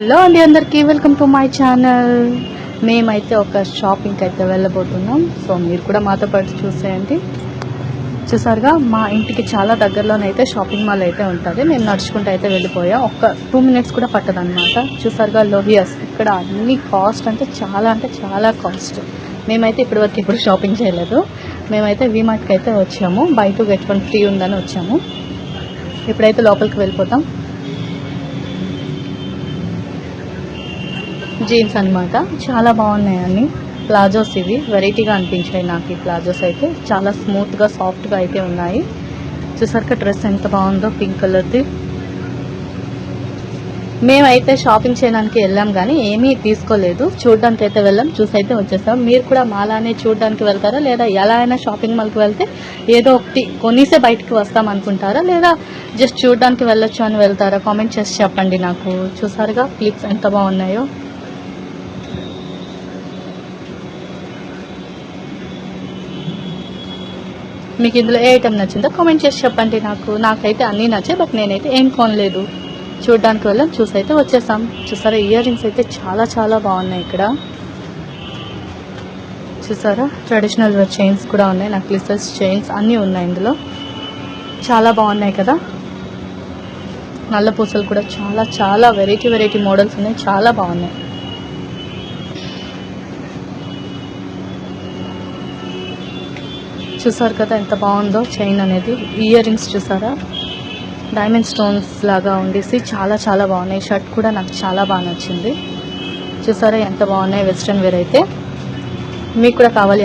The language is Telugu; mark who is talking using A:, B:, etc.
A: హలో అండి, అందరికీ వెల్కమ్ టు మై ఛానల్. మేమైతే ఒక షాపింగ్కి అయితే వెళ్ళబోతున్నాం. సో మీరు కూడా మాతో పాటు చూసేయండి. చూసారుగా, మా ఇంటికి చాలా దగ్గరలోనైతే షాపింగ్ మాల్ అయితే ఉంటుంది. నేను నడుచుకుంటూ అయితే వెళ్ళిపోయా. ఒక 2 minutes కూడా పట్టదనమాట. చూసారుగా, లోహియాస్ ఇక్కడ అన్ని కాస్ట్ అంటే చాలా కాస్ట్. మేమైతే ఇప్పుడు షాపింగ్ చేయలేదు. మేమైతే వీమార్ట్కి అయితే వచ్చాము. బై 2 get 1 ఫ్రీ ఉందని వచ్చాము. ఇప్పుడైతే లోపలికి వెళ్ళిపోతాం. జీన్స్ అన్నమాట, చాలా బాగున్నాయి అన్ని ప్లాజోస్. ఇవి వెరైటీగా అనిపించాయి నాకు. ఈ ప్లాజోస్ అయితే చాలా స్మూత్గా సాఫ్ట్గా అయితే ఉన్నాయి. చూసారుగా డ్రెస్ ఎంత బాగుందో, పింక్ కలర్ది. మేమైతే షాపింగ్ చేయడానికి వెళ్ళాం కానీ ఏమీ తీసుకోలేదు. చూడడానికి అయితే వెళ్ళాం, చూసి అయితే వచ్చేసాం. మీరు కూడా మాలానే చూడడానికి వెళ్తారా, లేదా ఎలా అయినా షాపింగ్ మాల్కి వెళ్తే ఏదో ఒకటి కొనిసే బయటికి వస్తాం అనుకుంటారా, లేదా జస్ట్ చూడడానికి వెళ్ళొచ్చు అని వెళ్తారా? కామెంట్ చేసి చెప్పండి నాకు. చూసారుగా క్లిప్స్ ఎంత బాగున్నాయో. మీకు ఇందులో ఏ ఐటమ్ నచ్చిందో కామెంట్ చేసి చెప్పండి నాకు. నాకైతే అన్నీ నచ్చాయి, బట్ నేనైతే ఏం కొనలేదు. చూడడానికి వెళ్ళాం, చూసి అయితే వచ్చేసాం. చూసారా, ఇయర్ రింగ్స్ అయితే చాలా బాగున్నాయి ఇక్కడ. చూసారా, ట్రెడిషనల్ చైన్స్ కూడా ఉన్నాయి, నెక్లెసెస్, చైన్స్ అన్నీ ఉన్నాయి ఇందులో. చాలా బాగున్నాయి కదా. నల్ల పూసలు కూడా చాలా వెరైటీ మోడల్స్ ఉన్నాయి, చాలా బాగున్నాయి. చూసారు కదా ఎంత బాగుందో చైన్ అనేది. ఇయర్ రింగ్స్ చూసారా, డైమండ్ స్టోన్స్ లాగా ఉండేసి చాలా బాగున్నాయి. షర్ట్ కూడా నాకు చాలా బాగా నచ్చింది. చూసారా ఎంత బాగున్నాయి. వెస్ట్రన్ వేర్ అయితే మీకు కూడా కావాలి